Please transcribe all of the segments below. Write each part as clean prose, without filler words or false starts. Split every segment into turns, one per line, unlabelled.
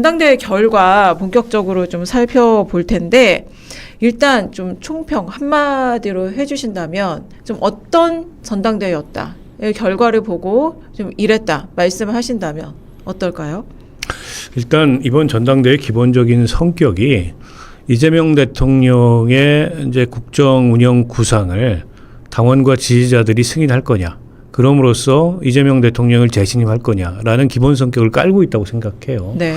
전당대회 결과 본격적으로 좀 살펴볼 텐데 일단 좀 총평 한마디로 해주신다면 좀 어떤 전당대회였다. 이 결과를 보고 좀 이랬다 말씀을 하신다면 어떨까요?
일단 이번 전당대회 기본적인 성격이 이재명 대통령의 이제 국정 운영 구상을 당원과 지지자들이 승인할 거냐, 그럼으로써 이재명 대통령을 재신임할 거냐라는 기본 성격을 깔고 있다고 생각해요.
네.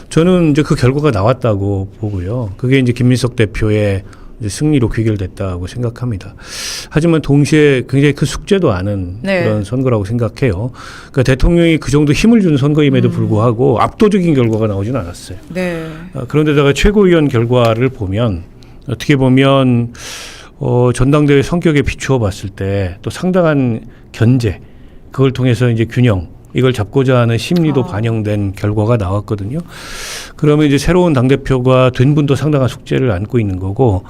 저는 이제 그 결과가 나왔다고 보고요. 그게 이제 김민석 대표의 이제 승리로 귀결됐다고 생각합니다. 하지만 동시에 굉장히 큰 숙제도 아는
네.
그런 선거라고 생각해요. 그러니까 대통령이 그 정도 힘을 주는 선거임에도 불구하고 압도적인 결과가 나오진 않았어요.
네.
그런데다가 최고위원 결과를 보면 어떻게 보면 전당대회 성격에 비추어 봤을 때 또 상당한 견제, 그걸 통해서 이제 균형, 이걸 잡고자 하는 심리도 반영된 결과가 나왔거든요. 그러면 이제 새로운 당대표가 된 분도 상당한 숙제를 안고 있는 거고,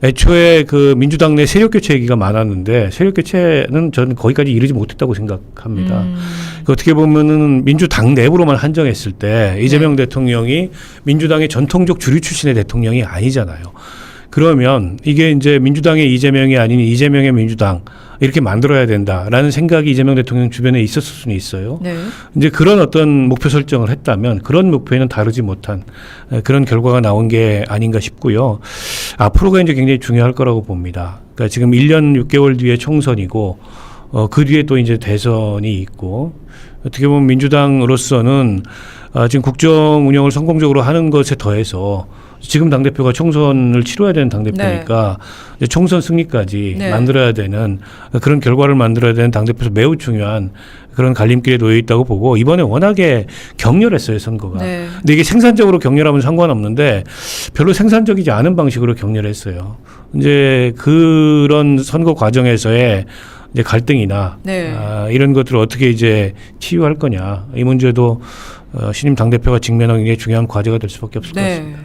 애초에 그 민주당 내 세력교체 얘기가 많았는데 세력교체는 저는 거기까지 이르지 못했다고 생각합니다. 어떻게 보면은 민주당 내부로만 한정했을 때 이재명 대통령이 민주당의 전통적 주류 출신의 대통령이 아니잖아요. 그러면 이게 이제 민주당의 이재명이 아닌 이재명의 민주당 이렇게 만들어야 된다라는 생각이 이재명 대통령 주변에 있었을 수는 있어요.
네.
이제 그런 어떤 목표 설정을 했다면 그런 목표에는 다르지 못한 그런 결과가 나온 게 아닌가 싶고요. 앞으로가 이제 굉장히 중요할 거라고 봅니다. 그러니까 지금 1년 6개월 뒤에 총선이고 그 뒤에 또 이제 대선이 있고, 어떻게 보면 민주당으로서는 지금 국정 운영을 성공적으로 하는 것에 더해서 지금 당대표가 총선을 치러야 되는 당대표니까 이제 총선 승리까지 만들어야 되는 그런 결과를 만들어야 되는 당대표에서 매우 중요한 그런 갈림길에 놓여 있다고 보고, 이번에 워낙에 격렬했어요, 선거가.
네.
근데 이게 생산적으로 격렬하면 상관없는데 별로 생산적이지 않은 방식으로 격렬했어요. 이제 그런 선거 과정에서의 이제 갈등이나 이런 것들을 어떻게 이제 치유할 거냐, 이 문제도 신임 당대표가 직면하는 게 중요한 과제가 될 수밖에 없을 것 같습니다.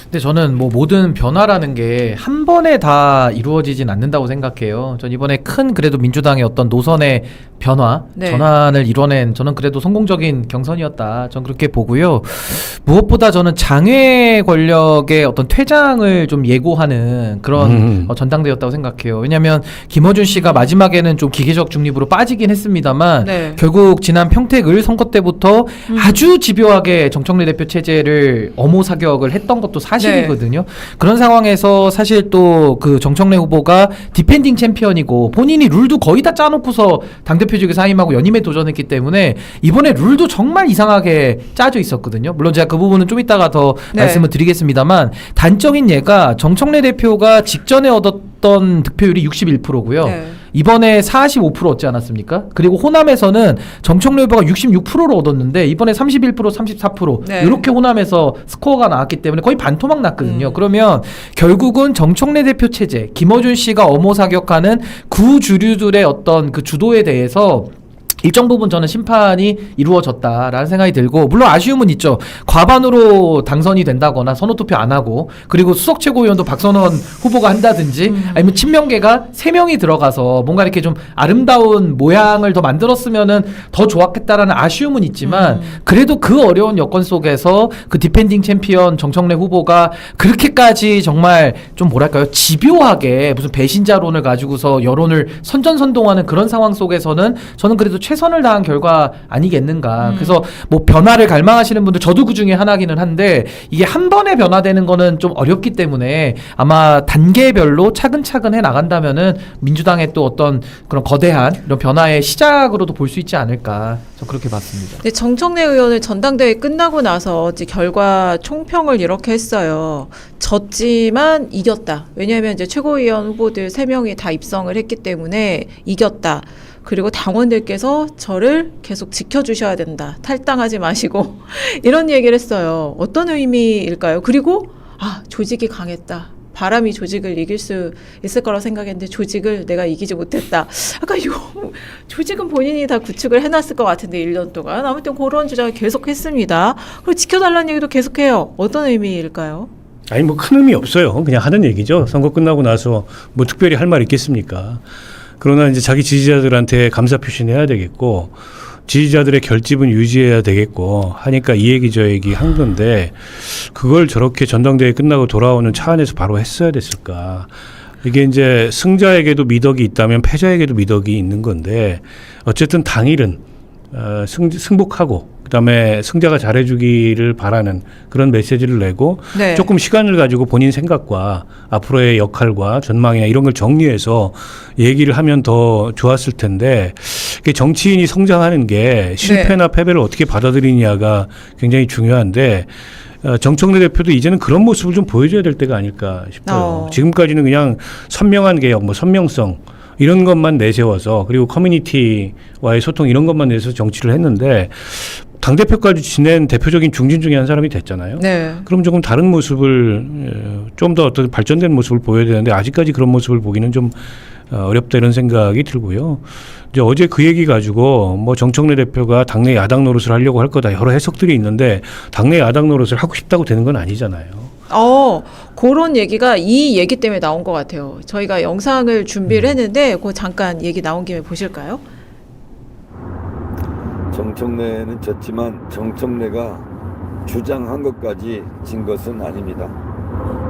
근데 저는 뭐 모든 변화라는 게 한 번에 다 이루어지진 않는다고 생각해요. 전 이번에 큰 그래도 민주당의 어떤 노선의 변화, 전환을 이뤄낸 저는 그래도 성공적인 경선이었다. 전 그렇게 보고요. 무엇보다 저는 장외 권력의 어떤 퇴장을 좀 예고하는 그런 전당대회였다고 생각해요. 왜냐하면 김어준 씨가 마지막에는 좀 기계적 중립으로 빠지긴 했습니다만 결국 지난 평택을 선거 때부터 아주 집요하게 정청래 대표 체제를 엄호 사격을 했던 것도 사실이거든요. 그런 상황에서 사실 또 그 정청래 후보가 디펜딩 챔피언이고 본인이 룰도 거의 다 짜놓고서 당대표직에 사임하고 연임에 도전했기 때문에 이번에 룰도 정말 이상하게 짜져 있었거든요. 물론 제가 그 부분은 좀 이따가 더 말씀을 드리겠습니다만, 단적인 예가 정청래 대표가 직전에 얻었던 득표율이 61%고요. 이번에 45% 얻지 않았습니까? 그리고 호남에서는 정청래 후보가 66%를 얻었는데 이번에 31%, 34% 이렇게 호남에서 스코어가 나왔기 때문에 거의 반토막 났거든요. 그러면 결국은 정청래 대표 체제, 김어준 씨가 엄호 사격하는 구주류들의 어떤 그 주도에 대해서 일정 부분 저는 심판이 이루어졌다라는 생각이 들고, 물론 아쉬움은 있죠. 과반으로 당선이 된다거나 선호투표 안 하고, 그리고 수석 최고위원도 박선원 후보가 한다든지 아니면 친명계가 3명이 들어가서 뭔가 이렇게 좀 아름다운 모양을 더 만들었으면은 더 좋았겠다라는 아쉬움은 있지만 그래도 그 어려운 여건 속에서 그 디펜딩 챔피언 정청래 후보가 그렇게까지 정말 좀 뭐랄까요, 집요하게 무슨 배신자론을 가지고서 여론을 선전선동하는 그런 상황 속에서는 저는 그래도 최선을 다한 결과 아니겠는가. 그래서 뭐 변화를 갈망하시는 분들, 저도 그 중에 하나기는 한데 이게 한 번에 변화되는 거는 좀 어렵기 때문에 아마 단계별로 차근차근 해 나간다면은 민주당의 또 어떤 그런 거대한 이런 변화의 시작으로도 볼 수 있지 않을까. 저 그렇게 봤습니다.
네, 정청래 의원은 전당대회 끝나고 나서 이제 결과 총평을 이렇게 했어요. 졌지만 이겼다. 왜냐하면 이제 최고위원 후보들 3명이 다 입성을 했기 때문에 이겼다. 그리고 당원들께서 저를 계속 지켜주셔야 된다. 탈당하지 마시고 이런 얘기를 했어요. 어떤 의미일까요? 그리고 조직이 강했다. 바람이 조직을 이길 수 있을 거라고 생각했는데 조직을 내가 이기지 못했다. 아까 이거 조직은 본인이 다 구축을 해놨을 것 같은데 1년 동안. 아무튼 그런 주장을 계속 했습니다. 그리고 지켜달라는 얘기도 계속해요. 어떤 의미일까요?
아니 뭐 큰 의미 없어요. 그냥 하는 얘기죠. 선거 끝나고 나서 뭐 특별히 할 말 있겠습니까? 그러나 이제 자기 지지자들한테 감사 표시는 해야 되겠고, 지지자들의 결집은 유지해야 되겠고 하니까 이 얘기 저 얘기 한 건데 그걸 저렇게 전당대회 끝나고 돌아오는 차 안에서 바로 했어야 됐을까. 이게 이제 승자에게도 미덕이 있다면 패자에게도 미덕이 있는 건데 어쨌든 당일은 승복하고 그다음에 승자가 잘해주기를 바라는 그런 메시지를 내고
네.
조금 시간을 가지고 본인 생각과 앞으로의 역할과 전망이나 이런 걸 정리해서 얘기를 하면 더 좋았을 텐데 정치인이 성장하는 게 실패나 패배를 어떻게 받아들이냐가 굉장히 중요한데 정청래 대표도 이제는 그런 모습을 좀 보여줘야 될 때가 아닐까 싶어요. 지금까지는 그냥 선명한 개혁, 뭐 선명성 이런 것만 내세워서 그리고 커뮤니티와의 소통 이런 것만 내서 정치를 했는데 당대표까지 지낸 대표적인 중진 중에 한 사람이 됐잖아요.
네.
그럼 조금 다른 모습을 좀 더 어떤 발전된 모습을 보여야 되는데 아직까지 그런 모습을 보기는 좀 어렵다 이런 생각이 들고요. 이제 어제 그 얘기 가지고 뭐 정청래 대표가 당내 야당 노릇을 하려고 할 거다 여러 해석들이 있는데 당내 야당 노릇을 하고 싶다고 되는 건 아니잖아요.
그런 얘기가 이 얘기 때문에 나온 것 같아요. 저희가 영상을 준비를 했는데 그 잠깐 얘기 나온 김에 보실까요?
정청래는 졌지만 정청래가 주장한 것까지 진 것은 아닙니다.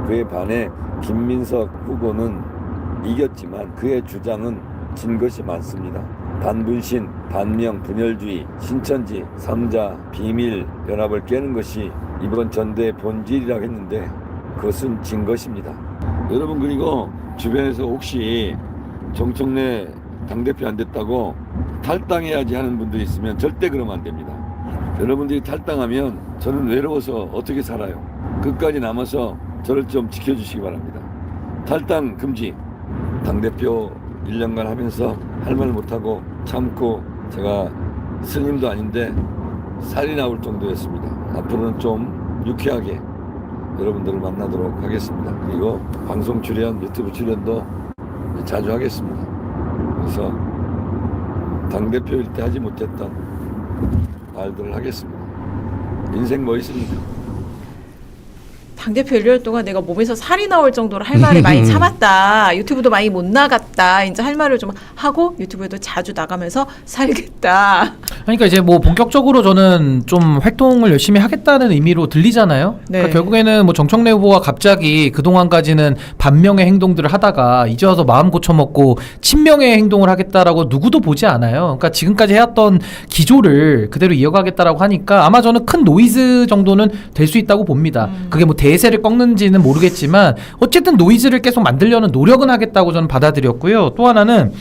그에 반해 김민석 후보는 이겼지만 그의 주장은 진 것이 많습니다. 반분신, 반명, 분열주의, 신천지, 3자, 비밀 연합을 깨는 것이 이번 전대의 본질이라고 했는데 그것은 진 것입니다. 여러분 그리고 주변에서 혹시 정청래 당대표 안 됐다고 탈당해야지 하는 분들이 있으면 절대 그러면 안 됩니다. 여러분들이 탈당하면 저는 외로워서 어떻게 살아요. 끝까지 남아서 저를 좀 지켜주시기 바랍니다. 탈당 금지. 당대표 1년간 하면서 할 말 못하고 참고 제가 스님도 아닌데 살이 나올 정도였습니다. 앞으로는 좀 유쾌하게 여러분들을 만나도록 하겠습니다. 그리고 방송 출연, 유튜브 출연도 자주 하겠습니다. 그래서 당대표일 때 하지 못했던 말들을 하겠습니다. 인생 뭐 있습니까?
당대표 1년 동안 내가 몸에서 살이 나올 정도로 할 말을 많이 참았다. 유튜브도 많이 못 나갔다. 이제 할 말을 좀 하고 유튜브에도 자주 나가면서 살겠다.
그러니까 이제 뭐 본격적으로 저는 좀 활동을 열심히 하겠다는 의미로 들리잖아요.
네.
그러니까 결국에는 뭐 정청래 후보가 갑자기 그동안까지는 반명의 행동들을 하다가 이제 와서 마음 고쳐먹고 친명의 행동을 하겠다라고 누구도 보지 않아요. 그러니까 지금까지 해왔던 기조를 그대로 이어가겠다라고 하니까 아마 저는 큰 노이즈 정도는 될 수 있다고 봅니다. 그게 뭐 대세를 꺾는지는 모르겠지만 어쨌든 노이즈를 계속 만들려는 노력은 하겠다고 저는 받아들였고요. 또 하나는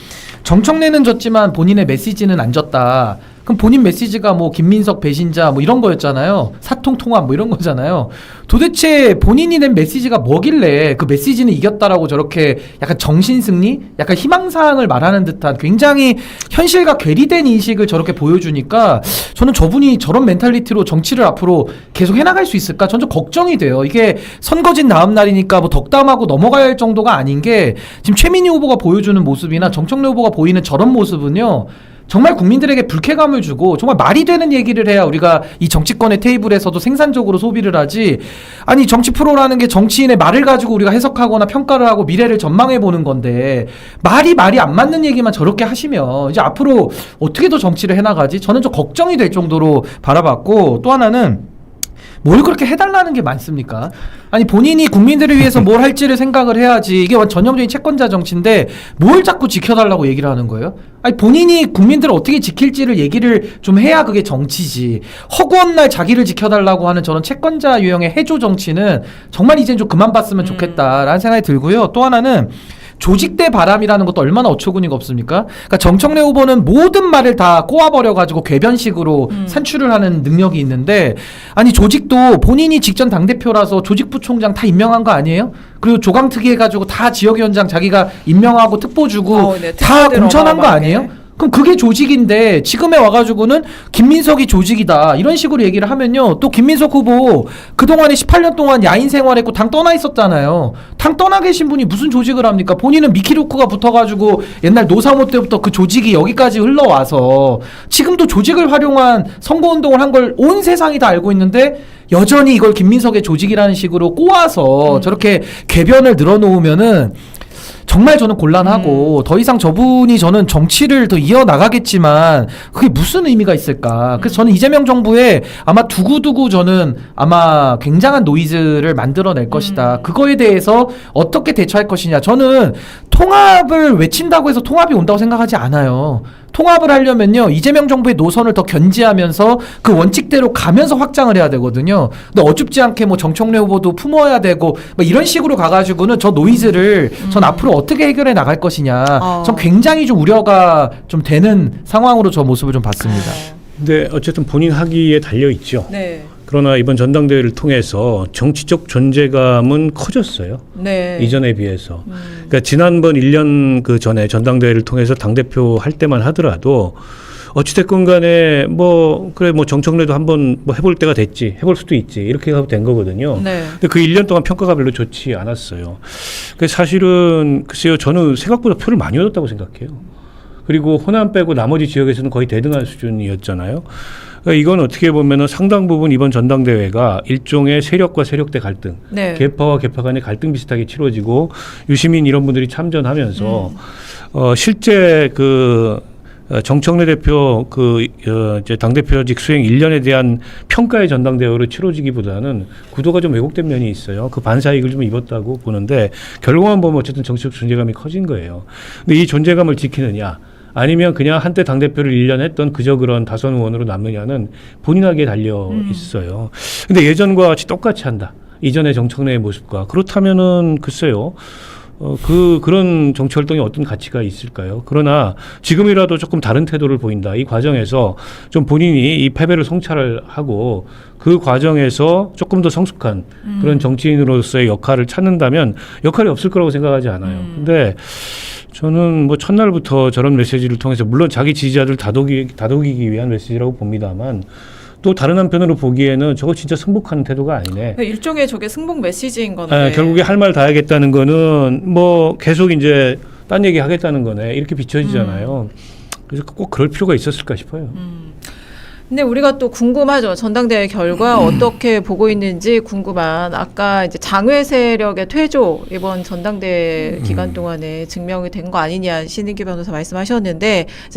정청래는 졌지만 본인의 메시지는 안 졌다. 그럼 본인 메시지가 뭐 김민석 배신자 뭐 이런 거였잖아요. 사통 통합 뭐 이런 거잖아요. 도대체 본인이 낸 메시지가 뭐길래 그 메시지는 이겼다라고 저렇게 약간 정신승리? 약간 희망사항을 말하는 듯한 굉장히 현실과 괴리된 인식을 저렇게 보여주니까 저는 저분이 저런 멘탈리티로 정치를 앞으로 계속 해나갈 수 있을까? 전 좀 걱정이 돼요. 이게 선거진 다음 날이니까 뭐 덕담하고 넘어가야 할 정도가 아닌 게 지금 최민희 후보가 보여주는 모습이나 정청래 후보가 보이는 저런 모습은요. 정말 국민들에게 불쾌감을 주고 정말 말이 되는 얘기를 해야 우리가 이 정치권의 테이블에서도 생산적으로 소비를 하지. 아니 정치 프로라는 게 정치인의 말을 가지고 우리가 해석하거나 평가를 하고 미래를 전망해 보는 건데 말이 안 맞는 얘기만 저렇게 하시면 이제 앞으로 어떻게 더 정치를 해나가지? 저는 좀 걱정이 될 정도로 바라봤고 또 하나는 뭘 그렇게 해달라는 게 많습니까? 아니 본인이 국민들을 위해서 뭘 할지를 생각을 해야지. 이게 전형적인 채권자 정치인데 뭘 자꾸 지켜달라고 얘기를 하는 거예요? 아니 본인이 국민들을 어떻게 지킬지를 얘기를 좀 해야 그게 정치지. 허구한 날 자기를 지켜달라고 하는 저런 채권자 유형의 해조 정치는 정말 이젠 좀 그만 봤으면 좋겠다라는 생각이 들고요. 또 하나는 조직대 바람이라는 것도 얼마나 어처구니가 없습니까? 그러니까 정청래 후보는 모든 말을 다 꼬아버려가지고 궤변식으로 산출을 하는 능력이 있는데 아니 조직도 본인이 직전 당대표라서 조직부총장 다 임명한 거 아니에요? 그리고 조강특위 해가지고 다 지역위원장 자기가 임명하고 특보 주고
네,
다 공천한 거
어마어마하게.
아니에요? 그럼 그게 조직인데 지금에 와가지고는 김민석이 조직이다 이런 식으로 얘기를 하면요 또 김민석 후보 그동안에 18년 동안 야인 생활했고 당 떠나 있었잖아요. 당 떠나 계신 분이 무슨 조직을 합니까? 본인은 미키루크가 붙어가지고 옛날 노사모 때부터 그 조직이 여기까지 흘러와서 지금도 조직을 활용한 선거운동을 한 걸 온 세상이 다 알고 있는데 여전히 이걸 김민석의 조직이라는 식으로 꼬아서 저렇게 궤변을 늘어놓으면은 정말 저는 곤란하고 더 이상 저분이 저는 정치를 더 이어나가겠지만 그게 무슨 의미가 있을까. 그래서 저는 이재명 정부에 아마 두고두고 저는 아마 굉장한 노이즈를 만들어낼 것이다. 그거에 대해서 어떻게 대처할 것이냐. 저는 통합을 외친다고 해서 통합이 온다고 생각하지 않아요. 통합을 하려면요 이재명 정부의 노선을 더 견지하면서 그 원칙대로 가면서 확장을 해야 되거든요. 근데 어줍지 않게 뭐 정청래 후보도 품어야 되고 뭐 이런 식으로 가가지고는 저 노이즈를 전 앞으로 어떻게 해결해 나갈 것이냐. 전 굉장히 좀 우려가 좀 되는 상황으로 저 모습을 좀 봤습니다.
근데 어쨌든 본인 학위에 달려 있죠.
네.
그러나 이번 전당대회를 통해서 정치적 존재감은 커졌어요.
네.
이전에 비해서. 그러니까 지난번 1년 그 전에 전당대회를 통해서 당대표 할 때만 하더라도 어찌됐건 간에 뭐 그래 뭐 정청래도 한번 뭐 해볼 때가 됐지, 해볼 수도 있지 이렇게 하고 된 거거든요.
네.
근데 그 1년 동안 평가가 별로 좋지 않았어요. 그래서 사실은 글쎄요, 저는 생각보다 표를 많이 얻었다고 생각해요. 그리고 호남 빼고 나머지 지역에서는 거의 대등한 수준이었잖아요. 그러니까 이건 어떻게 보면은 상당 부분 이번 전당대회가 일종의 세력과 세력대 갈등,
네.
계파와 계파 간의 갈등 비슷하게 치러지고 유시민 이런 분들이 참전하면서 실제 그 정청래 대표 이제 당대표직 수행 1년에 대한 평가의 전당대회로 치러지기보다는 구도가 좀 왜곡된 면이 있어요. 그 반사이익을 좀 입었다고 보는데 결과만 보면 어쨌든 정치적 존재감이 커진 거예요. 근데 이 존재감을 지키느냐 아니면 그냥 한때 당대표를 1년 했던 그저 그런 다선 의원으로 남느냐는 본인에게 달려 있어요. 근데 예전과 같이 똑같이 한다. 이전의 정청래의 모습과. 그렇다면은 글쎄요. 그런 정치 활동에 어떤 가치가 있을까요? 그러나 지금이라도 조금 다른 태도를 보인다. 이 과정에서 좀 본인이 이 패배를 성찰을 하고 그 과정에서 조금 더 성숙한 그런 정치인으로서의 역할을 찾는다면 역할이 없을 거라고 생각하지 않아요. 근데 저는 뭐 첫날부터 저런 메시지를 통해서 물론 자기 지지자들 다독이기 위한 메시지라고 봅니다만 또 다른 한편으로 보기에는 저거 진짜 승복하는 태도가 아니네.
일종의 저게 승복 메시지인 건데.
결국에 할 말 다 하겠다는 거는 뭐 계속 이제 딴 얘기 하겠다는 거네. 이렇게 비춰지잖아요. 그래서 꼭 그럴 필요가 있었을까 싶어요.
근데 우리가 또 궁금하죠. 전당대회 결과 어떻게 보고 있는지 궁금한 아까 이제 장외 세력의 퇴조 이번 전당대회 기간 동안에 증명이 된 거 아니냐 신인규 변호사 말씀하셨는데